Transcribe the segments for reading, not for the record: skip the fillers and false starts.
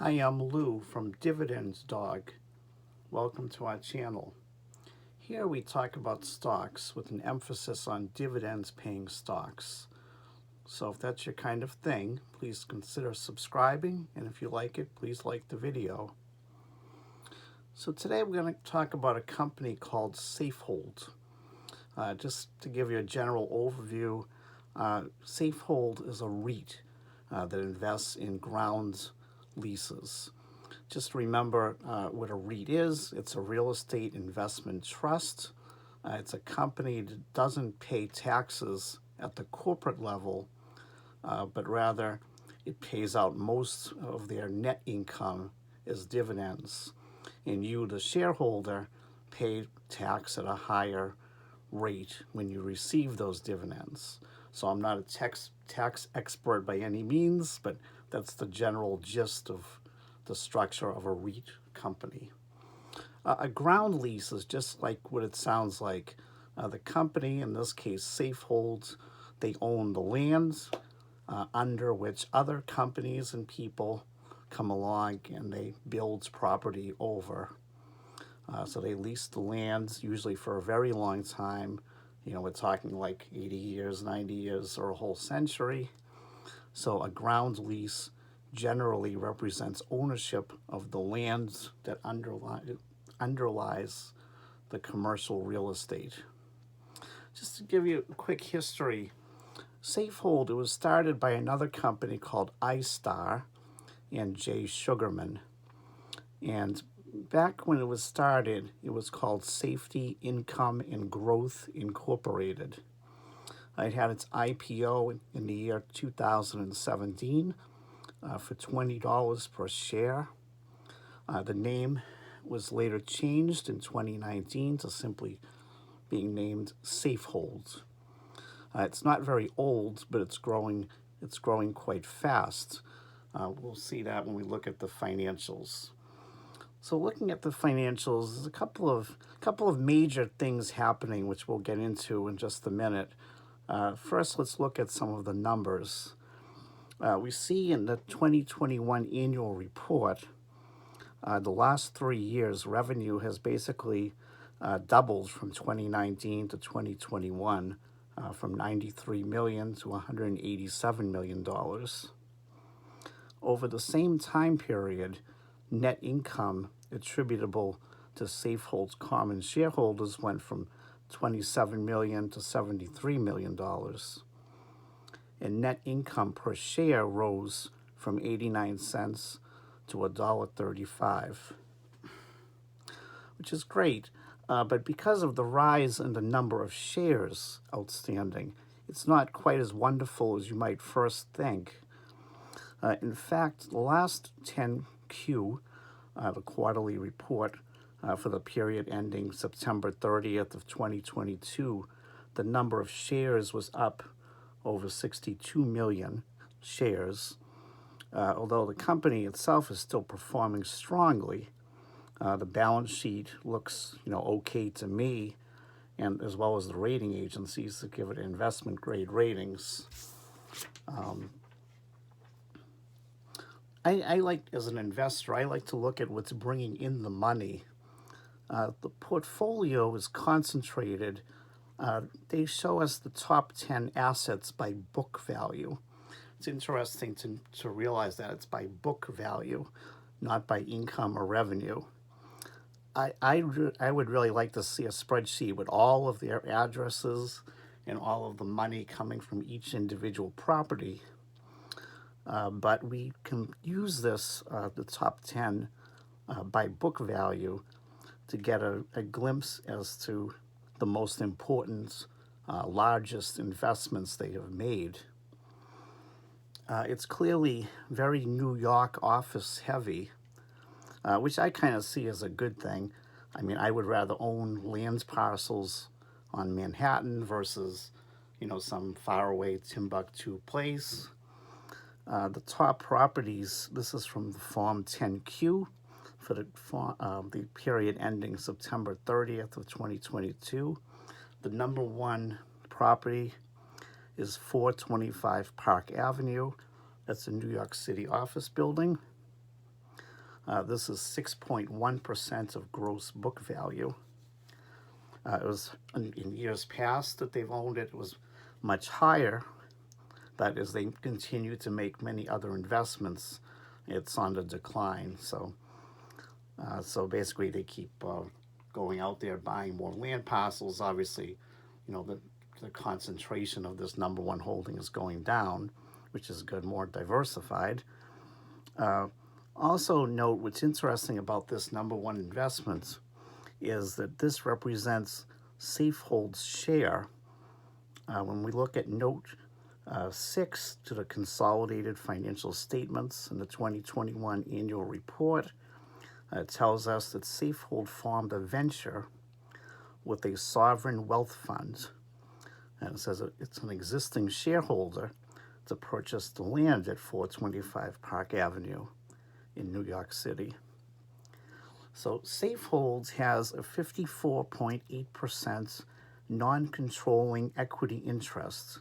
Hi, I'm Lou from Dividends Dog. Welcome to our channel. Here we talk about stocks with an emphasis on dividends paying stocks. So if that's your kind of thing, please consider subscribing, and if you like it, please like the video. So today we're going to talk about a company called Safehold. Just to give you a general overview, Safehold is a REIT that invests in ground leases. Just remember what a REIT is. It's a real estate investment trust. It's a company that doesn't pay taxes at the corporate level, but rather it pays out most of their net income as dividends. And you, the shareholder, pay tax at a higher rate when you receive those dividends. So I'm not a tax expert by any means, but that's the general gist of the structure of a REIT company. A ground lease is just like what it sounds like. The company, in this case Safehold, they own the lands under which other companies and people come along and they build property over. So they lease the lands usually for a very long time. You know, we're talking like 80 years, 90 years, or a whole century. So a ground lease generally represents ownership of the lands that underlies the commercial real estate. Just to give you a quick history, Safehold, it was started by another company called iStar and Sugarman. And back when it was started, it was called Safety, Income, and Growth Incorporated. It had its IPO in the year 2017 for $20 per share. The name was later changed in 2019 to simply being named Safehold. It's not very old, but it's growing quite fast. We'll see that when we look at the financials. So looking at the financials, there's a couple of major things happening, which we'll get into in just a minute. First, let's look at some of the numbers. We see in the 2021 annual report, the last 3 years, revenue has basically doubled from 2019 to 2021, from $93 million to $187 million. Over the same time period, net income attributable to Safehold's common shareholders went from $27 million to $73 million. And net income per share rose from 89 cents to $1.35, which is great. But because of the rise in the number of shares outstanding, it's not quite as wonderful as you might first think. In fact, the last 10Q, the quarterly report for the period ending September 30th of 2022, the number of shares was up over 62 million shares. Although the company itself is still performing strongly, the balance sheet looks, okay to me, and as well as the rating agencies that give it investment grade ratings. I like, as an investor, I like to look at what's bringing in the money. The portfolio is concentrated. They show us the top 10 assets by book value. It's interesting to realize that it's by book value, not by income or revenue. I would really like to see a spreadsheet with all of their addresses and all of the money coming from each individual property. But we can use this, the top 10 by book value, to get a glimpse as to the most important, largest investments they have made. It's clearly very New York office heavy, which I kind of see as a good thing. I mean, I would rather own land parcels on Manhattan versus, some faraway Timbuktu place. The top properties, this is from the Form 10Q for the period ending September 30th of 2022. The number one property is 425 Park Avenue. That's a New York City office building. This is 6.1% of gross book value. It was in years past that they've owned it, it was much higher, but as they continue to make many other investments, it's on the decline. So basically they keep going out there buying more land parcels. Obviously, the concentration of this number one holding is going down, which is good, more diversified. Also note what's interesting about this number one investment is that this represents Safehold's share. When we look at note 6 to the consolidated financial statements in the 2021 annual report, it tells us that Safehold formed a venture with a sovereign wealth fund. And it says it's an existing shareholder to purchase the land at 425 Park Avenue in New York City. So Safehold has a 54.8% non-controlling equity interest,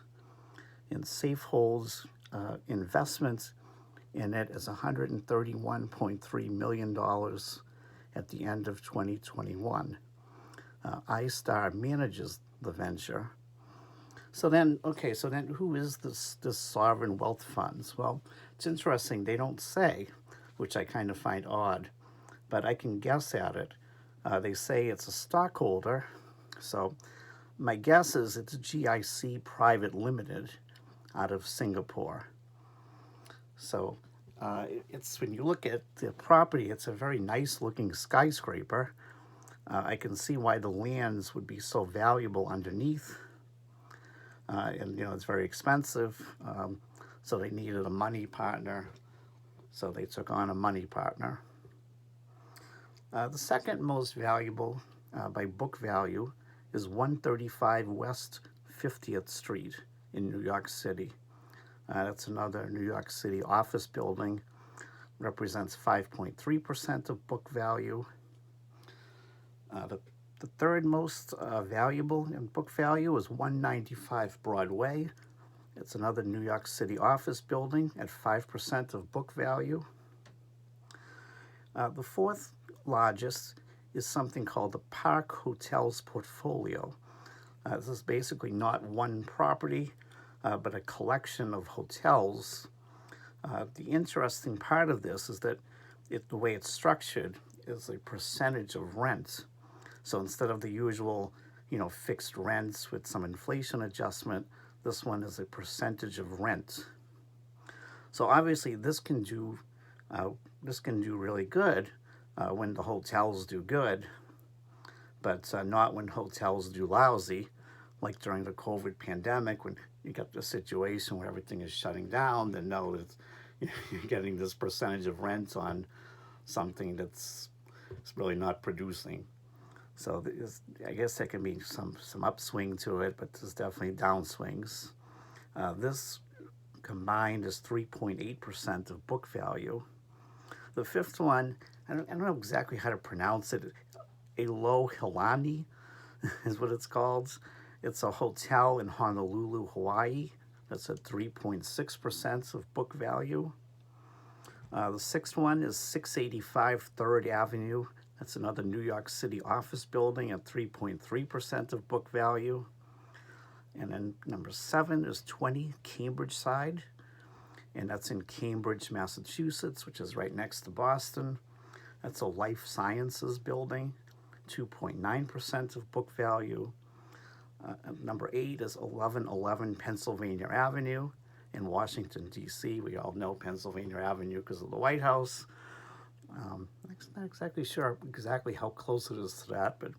and Safehold's investment in it is $131.3 million at the end of 2021. iStar manages the venture. So then who is this sovereign wealth funds? Well, it's interesting. They don't say, which I kind of find odd, but I can guess at it. They say it's a stockholder. So my guess is it's GIC Private Limited out of Singapore. So it's, when you look at the property, it's a very nice looking skyscraper. I can see why the lands would be so valuable underneath. And it's very expensive. So they needed a money partner. So they took on a money partner. The second most valuable by book value is 135 West 50th Street in New York City. That's another New York City office building. Represents 5.3% of book value. The third most valuable in book value is 195 Broadway. It's another New York City office building at 5% of book value. The fourth largest is something called the Park Hotels Portfolio. This is basically not one property, but a collection of hotels. The interesting part of this is that the way it's structured is a percentage of rent. So instead of the usual, fixed rents with some inflation adjustment, this one is a percentage of rent. So obviously this can do really good when the hotels do good, but not when hotels do lousy, like during the COVID pandemic when you got the situation where everything is shutting down. Then no, you're getting this percentage of rent on something that's really not producing. So I guess there can be some upswing to it, but there's definitely downswings. This combined is 3.8% of book value. The fifth one, I don't know exactly how to pronounce it. Alohilani is what it's called. It's a hotel in Honolulu, Hawaii. That's at 3.6% of book value. The sixth one is 685 3rd Avenue. That's another New York City office building at 3.3% of book value. And then number 7 is 20 Cambridge Side, and that's in Cambridge, Massachusetts, which is right next to Boston. That's a life sciences building, 2.9% of book value. Number 8 is 1111 Pennsylvania Avenue in Washington, D.C. We all know Pennsylvania Avenue because of the White House. I'm not exactly sure how close it is to that, but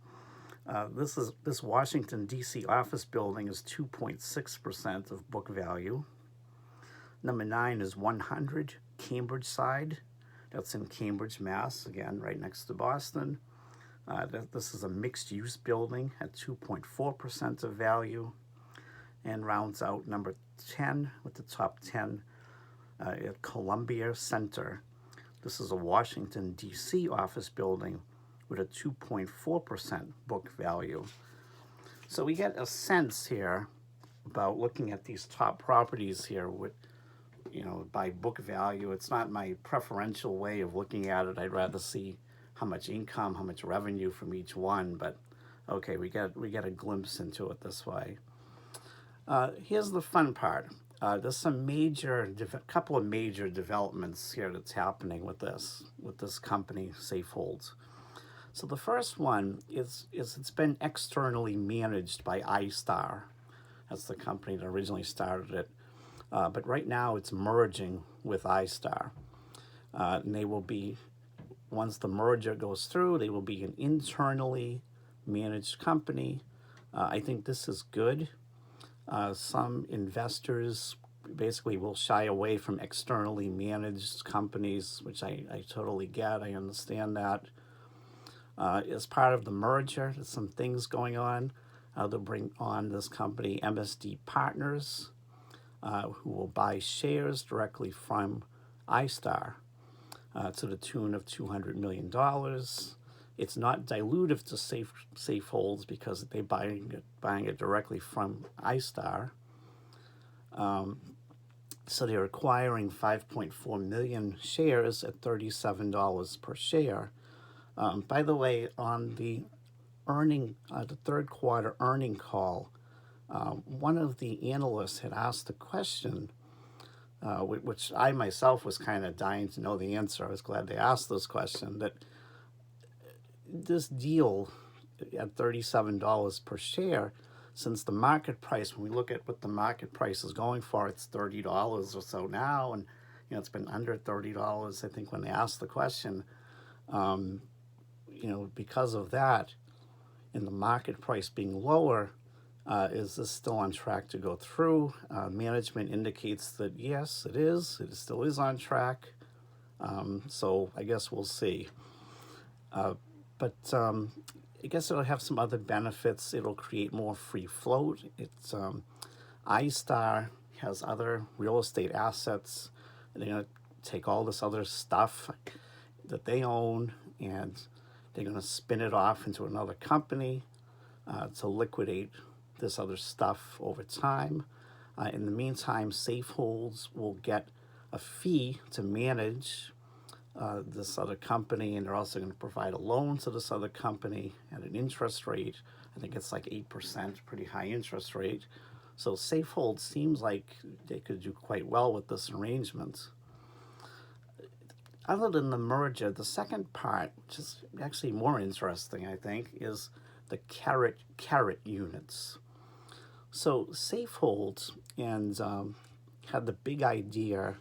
this Washington, D.C. office building is 2.6% of book value. Number 9 is 100 Cambridge Side. That's in Cambridge, Mass. Again, right next to Boston. This is a mixed-use building at 2.4% of value, and rounds out number 10 with the top 10 at Columbia Center. This is a Washington, D.C. office building with a 2.4% book value. So we get a sense here about looking at these top properties here, by book value. It's not my preferential way of looking at it. I'd rather see how much income, how much revenue from each one. But okay, we get a glimpse into it this way. Here's the fun part. There's some couple of major developments here that's happening with this company, Safehold. So the first one is it's been externally managed by iStar. That's the company that originally started it. But right now it's merging with iStar. And they will be, once the merger goes through, they will be an internally managed company. I think this is good. Some investors basically will shy away from externally managed companies, which I totally get. I understand that. As part of the merger, there's some things going on. They'll bring on this company, MSD Partners, who will buy shares directly from iStar to the tune of $200 million. It's not dilutive to Safeholds because they're buying it directly from iStar. So they're acquiring 5.4 million shares at $37 per share. By the way, on the third quarter earning call, one of the analysts had asked the question, which I myself was kind of dying to know the answer. I was glad they asked this question, that this deal at $37 per share, since the market price, when we look at what the market price is going for, it's $30 or so now, and it's been under $30, I think, when they asked the question. Because of that, and the market price being lower, is this still on track to go through? Management indicates that yes, it is. It still is on track. So I guess we'll see. But I guess it'll have some other benefits. It'll create more free float. It's iStar has other real estate assets. They're going to take all this other stuff that they own and they're going to spin it off into another company to liquidate this other stuff over time. In the meantime, Safeholds will get a fee to manage this other company, and they're also going to provide a loan to this other company at an interest rate. I think it's like 8%, pretty high interest rate. So Safehold seems like they could do quite well with this arrangement. Other than the merger, the second part, which is actually more interesting, I think, is the Caret units. So Safehold had the big idea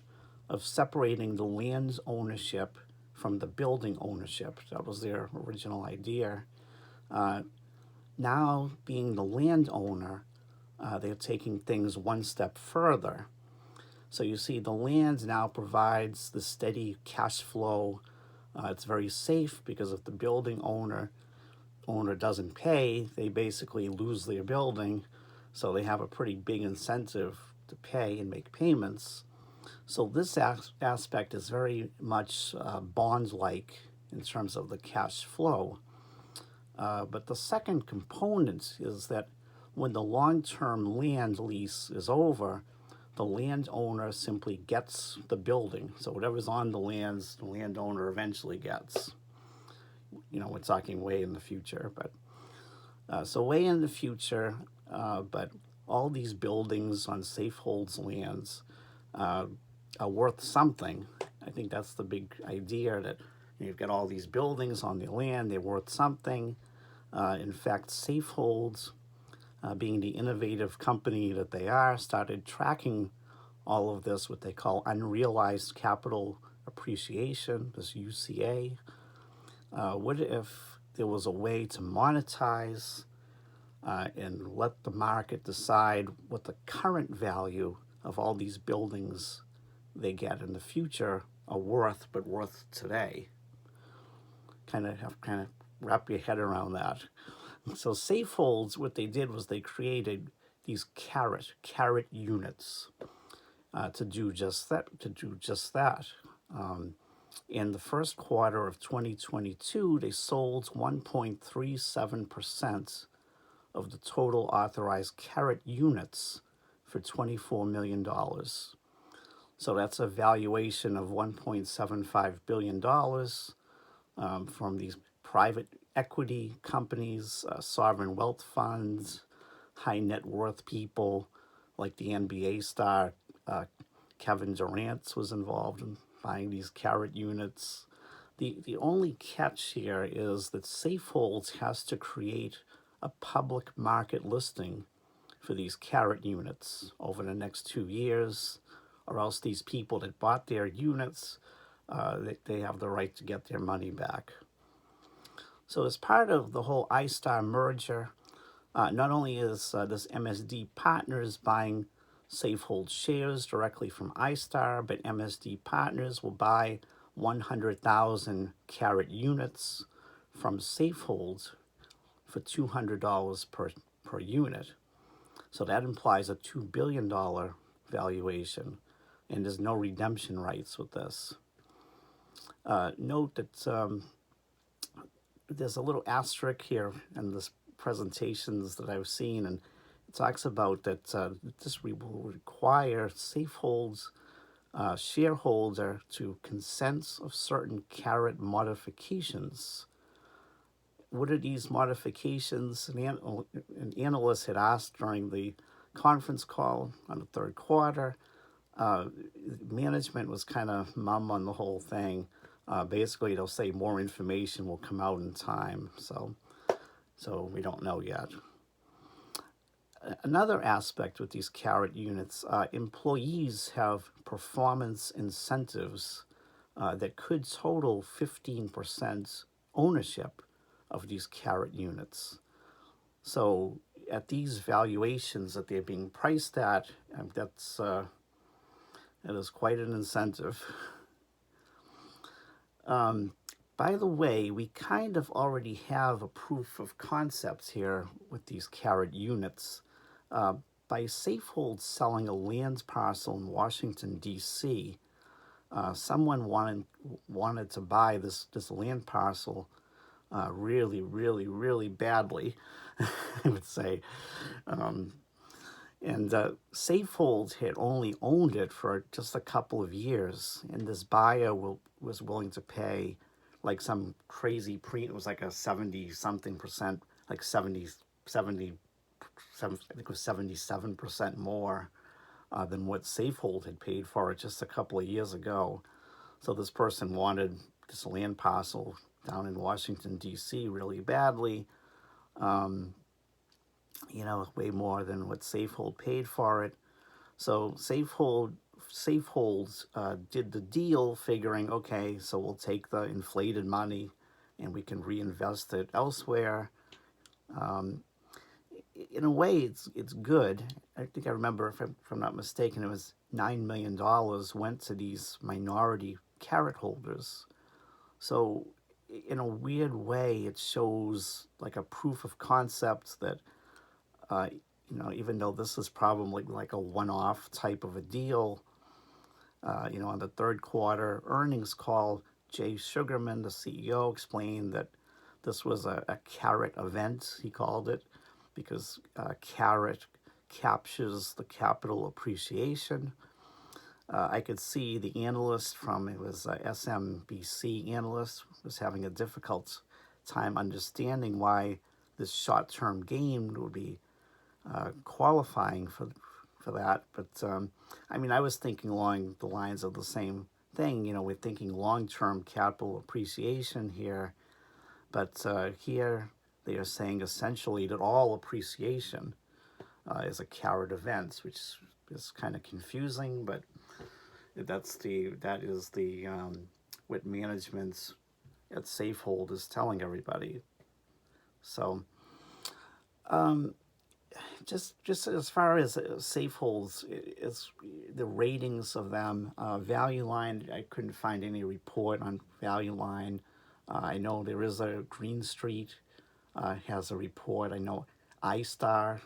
of separating the land ownership from the building ownership. That was their original idea. Now, being the landowner, they're taking things one step further. So you see, the land now provides the steady cash flow. It's very safe because if the building owner doesn't pay, they basically lose their building. So they have a pretty big incentive to pay and make payments. So this aspect is very much bond-like in terms of the cash flow. But the second component is that when the long-term land lease is over, the landowner simply gets the building. So whatever's on the lands, the landowner eventually gets. We're talking way in the future, but so way in the future, but all these buildings on Safehold's lands are worth something. I think that's the big idea, that you've got all these buildings on the land, they're worth something. In fact, Safehold, being the innovative company that they are, started tracking all of this, what they call Unrealized Capital Appreciation, this UCA. What if there was a way to monetize and let the market decide what the current value of all these buildings they get in the future are worth, but worth today? Kind of wrap your head around that. So Safeholds, what they did was they created these Caret units to do just that. In the first quarter of 2022, they sold 1.37% of the total authorized Caret units for $24 million. So that's a valuation of $1.75 billion from these private equity companies, sovereign wealth funds, high net worth people like the NBA star Kevin Durant was involved in buying these Caret units. The only catch here is that Safehold has to create a public market listing for these Caret units over the next 2 years, or else these people that bought their units, they have the right to get their money back. So as part of the whole iStar merger, not only is this MSD Partners buying Safehold shares directly from iStar, but MSD Partners will buy 100,000 Caret units from Safehold for $200 per unit. So that implies a $2 billion valuation, and there's no redemption rights with this. Note that there's a little asterisk here in this presentations that I've seen, and it talks about that this will require Safehold's shareholder to consent of certain Caret modifications. What are these modifications? An analyst had asked during the conference call on the third quarter. Management was kind of mum on the whole thing. Basically, they'll say more information will come out in time. So we don't know yet. Another aspect with these Caret units, employees have performance incentives that could total 15% ownership of these Caret units. So at these valuations that they're being priced at, that is quite an incentive. By the way, we kind of already have a proof of concept here with these Caret units. By Safehold selling a land parcel in Washington, D.C., someone wanted to buy this land parcel really, really, really badly, I would say. And Safehold had only owned it for just a couple of years, and this buyer was willing to pay like some crazy it was like a 70-something%, like 70, I think it was 77% more than what Safehold had paid for it just a couple of years ago. So this person wanted this land parcel down in Washington, D.C. really badly, way more than what Safehold paid for it. So Safehold did the deal figuring, okay, so we'll take the inflated money and we can reinvest it elsewhere. In a way, it's good. I think I remember, if I'm not mistaken, it was $9 million went to these minority Caret holders. So in a weird way, it shows like a proof of concept that, even though this is probably like a one-off type of a deal, on the third quarter earnings call, Jay Sugarman, the CEO, explained that this was a Caret event, he called it, because Caret captures the capital appreciation. I could see the analyst it was SMBC analyst, was having a difficult time understanding why this short-term gain would be qualifying for that. But I was thinking along the lines of the same thing. We're thinking long-term capital appreciation here, but here they are saying essentially that all appreciation is a Caret event, which is kind of confusing, but that is the what management at Safehold is telling everybody. So just as far as Safehold's, it's the ratings of them, Value Line, I couldn't find any report on Value Line. I know there is a Green Street has a report. I know iStar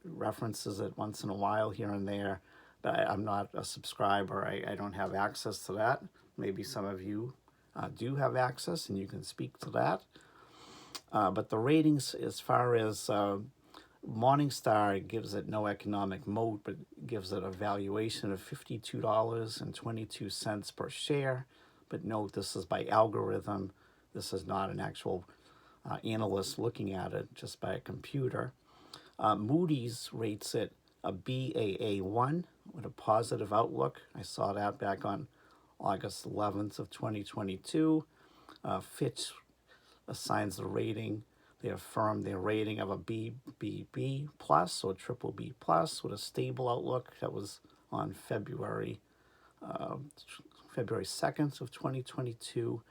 references it once in a while here and there, but I'm not a subscriber. I don't have access to that. Maybe some of you do have access and you can speak to that. But the ratings, as far as Morningstar gives it no economic moat, but gives it a valuation of $52.22 per share. But note, this is by algorithm. This is not an actual analyst looking at it, just by a computer. Moody's rates it a Baa1 with a positive outlook. I saw that back on August 11th of 2022. Fitch assigns the rating. They affirmed their rating of a BBB plus or triple B plus with a stable outlook. That was on February 2nd of 2022.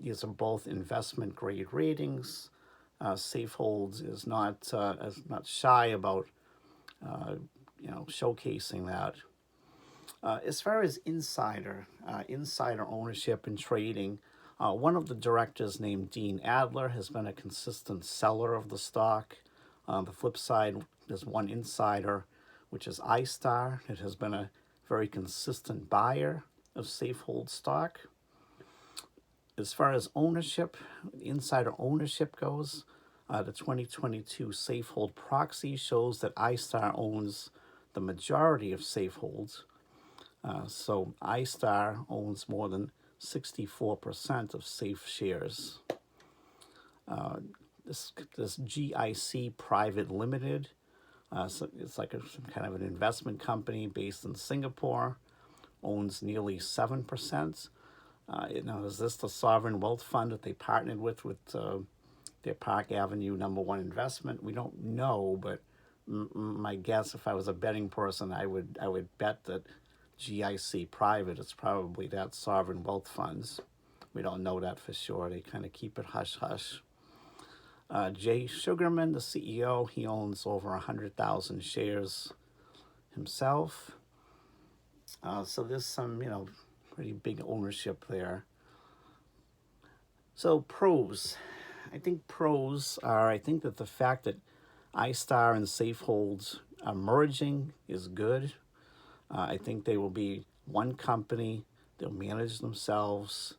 These are both investment grade ratings. Safehold is not shy about showcasing that. As far as insider ownership and trading, one of the directors named Dean Adler has been a consistent seller of the stock. On the flip side, there's one insider, which is iStar. It has been a very consistent buyer of Safehold stock. As far as ownership, insider ownership goes, the 2022 Safehold proxy shows that iStar owns the majority of Safehold. So iStar owns more than 64% of Safe shares. This GIC Private Limited, so it's like some kind of an investment company based in Singapore, owns nearly 7%. Is this the sovereign wealth fund that they partnered with their Park Avenue #1 investment? We don't know, but my guess, if I was a betting person, I would bet that GIC Private is probably that sovereign wealth funds. We don't know that for sure. They kind of keep it hush hush. Jay Sugarman, the CEO, he owns over 100,000 shares himself. So there's some, pretty big ownership there. So pros. I think that the fact that iStar and Safehold are merging is good. I think they will be one company. They'll manage themselves.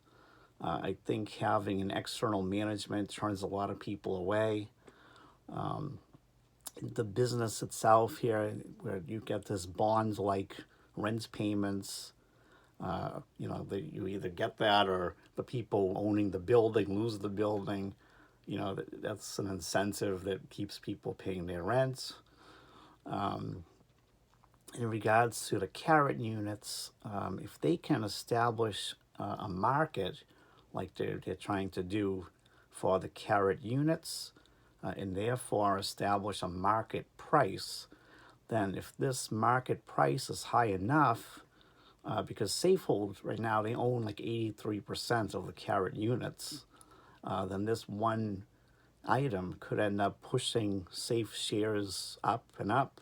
I think having an external management turns a lot of people away. The business itself here, where you get this bond-like rent payments, you either get that or the people owning the building lose the building. That's an incentive that keeps people paying their rent. In regards to the Caret units, if they can establish a market like they're trying to do for the Caret units, and therefore establish a market price, then if this market price is high enough, because Safehold right now, they own like 83% of the Caret units, then this one item could end up pushing Safe shares up and up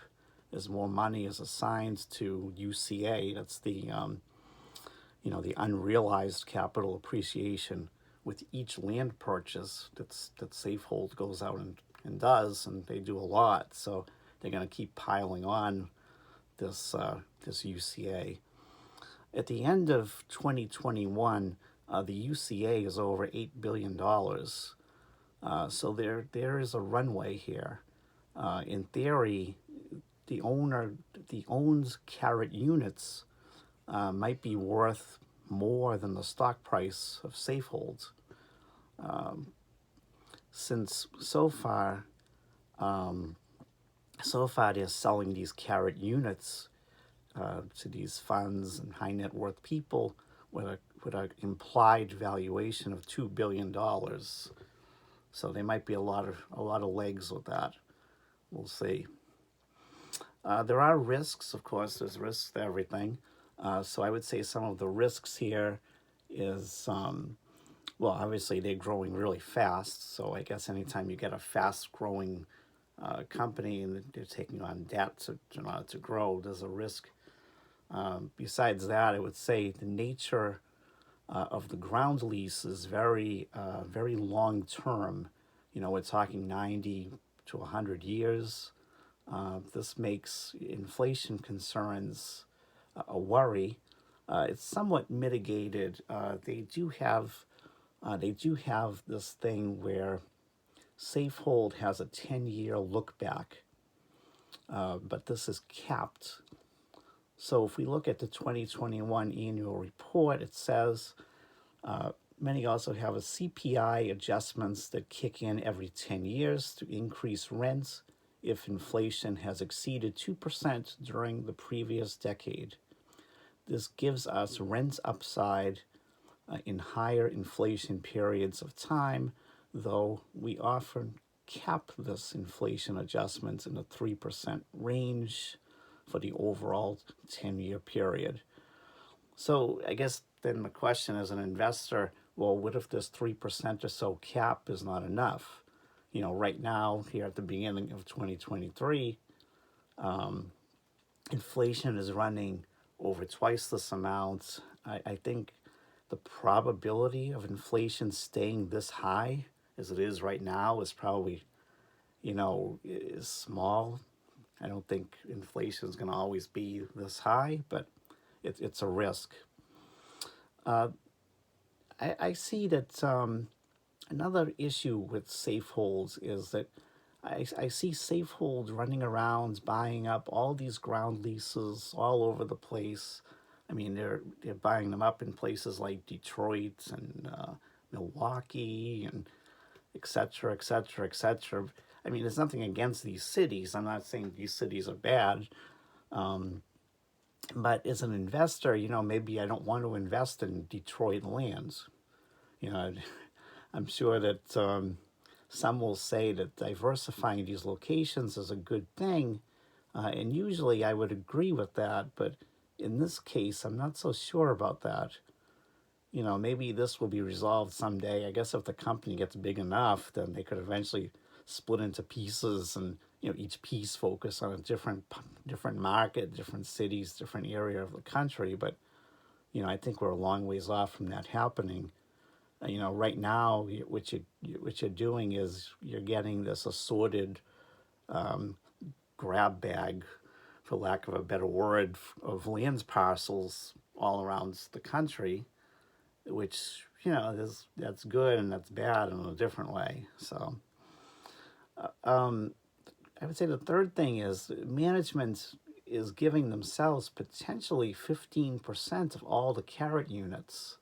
as more money is assigned to UCA. That's the the unrealized capital appreciation with each land purchase that Safehold goes out and does, and they do a lot. So they're going to keep piling on this UCA. At the end of 2021, the UCA is over $8 billion. So there is a runway here. In theory, the owns Caret units might be worth more than the stock price of Safehold. Since so far they're selling these Caret units to these funds and high net worth people with an implied valuation of $2 billion. So there might be a lot of legs with that. We'll see. There are risks, of course. There's risks to everything. So I would say some of the risks here is, obviously they're growing really fast. So I guess anytime you get a fast-growing company and they're taking on debt in order to grow, there's a risk. Besides that, I would say the nature of the ground lease is very long-term. We're talking 90 to 100 years. This makes inflation concerns a worry. It's somewhat mitigated. They do have this thing where Safehold has a 10-year look back, but this is capped. So if we look at the 2021 annual report, it says many also have a CPI adjustments that kick in every 10 years to increase rents if inflation has exceeded 2% during the previous decade. This gives us rent upside in higher inflation periods of time, though we often cap this inflation adjustment in the 3% range for the overall 10-year period. So I guess then the question as an investor, well, what if this 3% or so cap is not enough? Right now, here at the beginning of 2023, inflation is running over twice this amount. I think the probability of inflation staying this high as it is right now is probably, is small. I don't think inflation is going to always be this high, but it's a risk. I see that another issue with Safeholds is that I see Safehold running around buying up all these ground leases all over the place. I mean, they're buying them up in places like Detroit and Milwaukee and et cetera, et cetera, et cetera. I mean, there's nothing against these cities. I'm not saying these cities are bad. But as an investor, maybe I don't want to invest in Detroit lands. I'm sure that some will say that diversifying these locations is a good thing, and usually I would agree with that, but in this case, I'm not so sure about that. Maybe this will be resolved someday. I guess if the company gets big enough, then they could eventually split into pieces and each piece focus on a different market, different cities, different area of the country. But I think we're a long ways off from that happening. Right now, what you're doing is you're getting this assorted grab bag, for lack of a better word, of land parcels all around the country, which that's good and that's bad in a different way. So I would say the third thing is management is giving themselves potentially 15% of all the Caret units.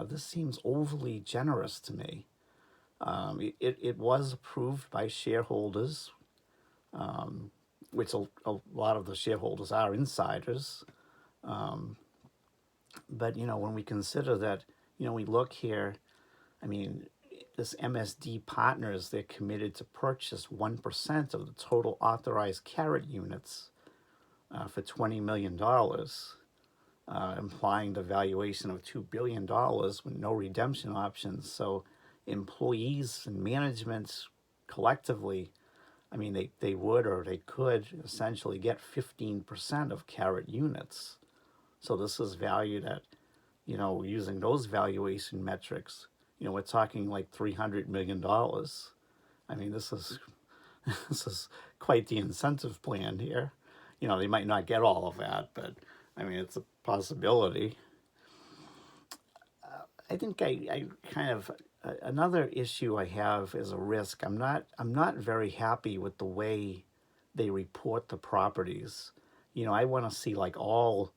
This seems overly generous to me. It was approved by shareholders, which a lot of the shareholders are insiders. But, when we consider that, we look here, I mean, this MSD Partners, they're committed to purchase 1% of the total authorized Caret units for $20 million. Implying the valuation of $2 billion with no redemption options. So employees and management collectively, I mean, they would or they could essentially get 15% of Caret units. So this is valued at, using those valuation metrics, we're talking like $300 million. I mean, this is quite the incentive plan here. They might not get all of that, but I mean, it's a possibility. I think I kind of another issue I have is a risk. I'm not very happy with the way they report the properties. I want to see like all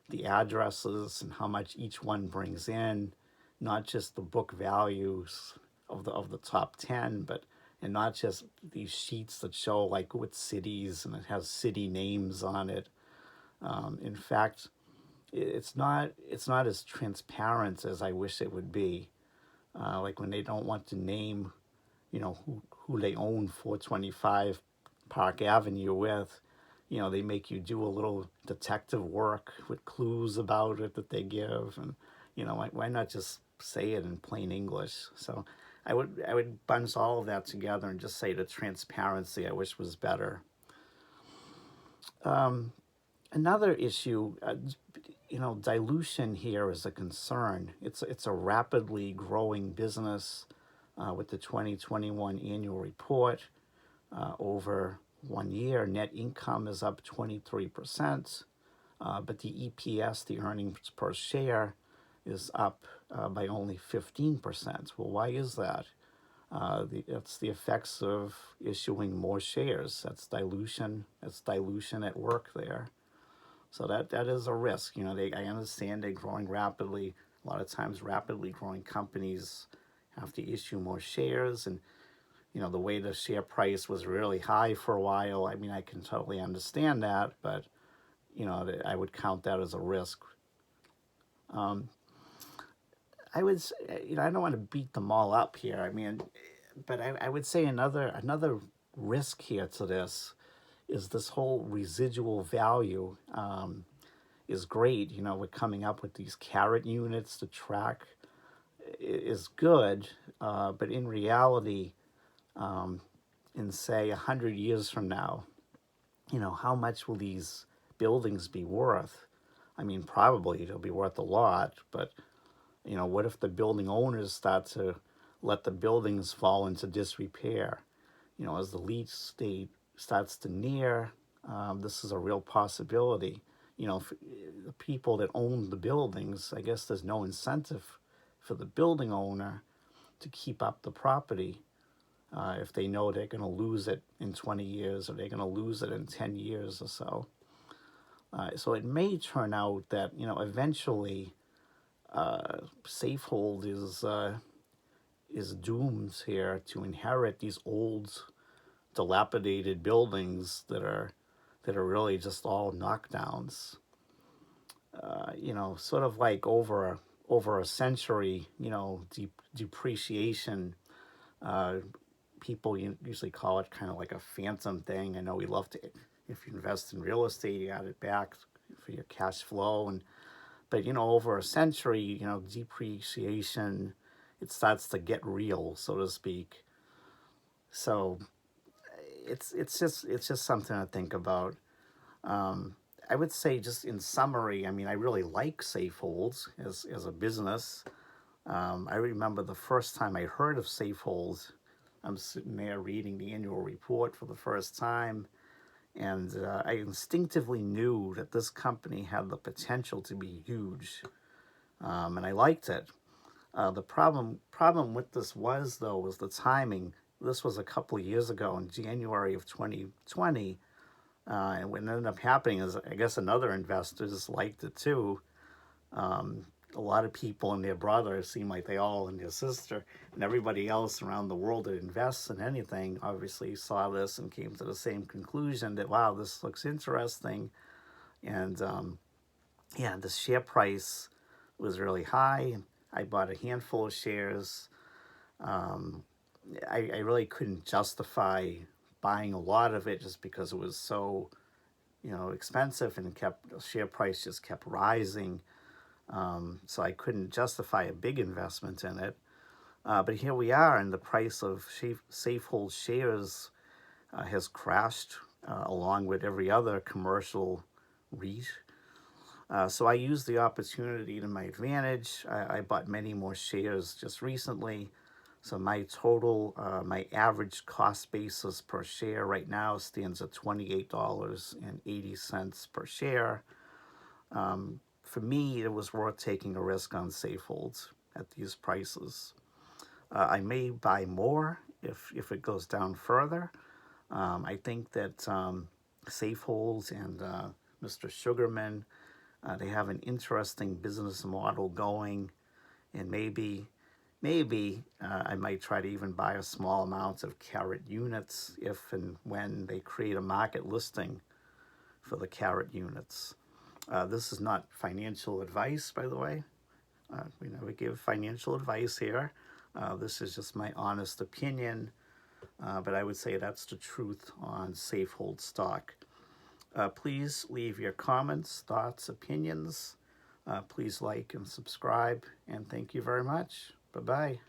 the addresses and how much each one brings in, not just the book values of the top 10, but and not just these sheets that show like what cities and it has city names on it. In fact, it's not as transparent as I wish it would be. Like when they don't want to name, who they own 425 Park Avenue with, they make you do a little detective work with clues about it that they give, and why not just say it in plain English? So I would bunch all of that together and just say the transparency I wish was better. Another issue, dilution here is a concern. It's a rapidly growing business. With the 2021 annual report, over 1 year, net income is up 23%, but the EPS, the earnings per share, is up by only 15%. Well, why is that? It's the effects of issuing more shares. That's dilution. That's dilution at work there. So that is a risk. I understand they're growing rapidly. A lot of times, rapidly growing companies have to issue more shares, and the way the share price was really high for a while. I mean, I can totally understand that, but I would count that as a risk. I would, I don't want to beat them all up here. I mean, but I would say another risk here to this is this whole residual value is great. We're coming up with these Caret units to track is good, but in reality, in say 100 years from now, how much will these buildings be worth? I mean, probably it'll be worth a lot, but what if the building owners start to let the buildings fall into disrepair? As the lease date starts to near, this is a real possibility. For the people that own the buildings, I guess there's no incentive for the building owner to keep up the property if they know they're going to lose it in 20 years or they're going to lose it in 10 years or so. So it may turn out that, eventually Safehold is doomed here to inherit these old, dilapidated buildings that are really just all knockdowns. Sort of like over a century, depreciation. People usually call it kind of like a phantom thing. I know we love to, if you invest in real estate, you add it back for your cash flow, but over a century, depreciation, it starts to get real, so to speak. So it's just something to think about. I would say, just in summary, I mean, I really like Safehold as a business. I remember the first time I heard of Safehold, I'm sitting there reading the annual report for the first time, and I instinctively knew that this company had the potential to be huge, and I liked it. The problem with this was the timing. This was a couple of years ago in January of 2020, and what ended up happening is, I guess, another investors liked it too. A lot of people and their brother seem like they all, and their sister and everybody else around the world that invests in anything obviously saw this and came to the same conclusion that, wow, this looks interesting. And yeah, the share price was really high. I bought a handful of shares. I really couldn't justify buying a lot of it just because it was so expensive, and the share price just kept rising. So I couldn't justify a big investment in it. But here we are, and the price of Safehold shares has crashed along with every other commercial REIT. So I used the opportunity to my advantage. I bought many more shares just recently. So my total, my average cost basis per share right now stands at $28.80 per share. For me, it was worth taking a risk on Safehold at these prices. I may buy more if it goes down further. I think that Safehold and Mr. Sugarman, they have an interesting business model going, and maybe I might try to even buy a small amount of Caret units if and when they create a market listing for the Caret units. This is not financial advice, by the way. We never give financial advice here. This is just my honest opinion, but I would say that's the truth on Safehold stock. Please leave your comments, thoughts, opinions. Please like and subscribe, and thank you very much. Bye-bye.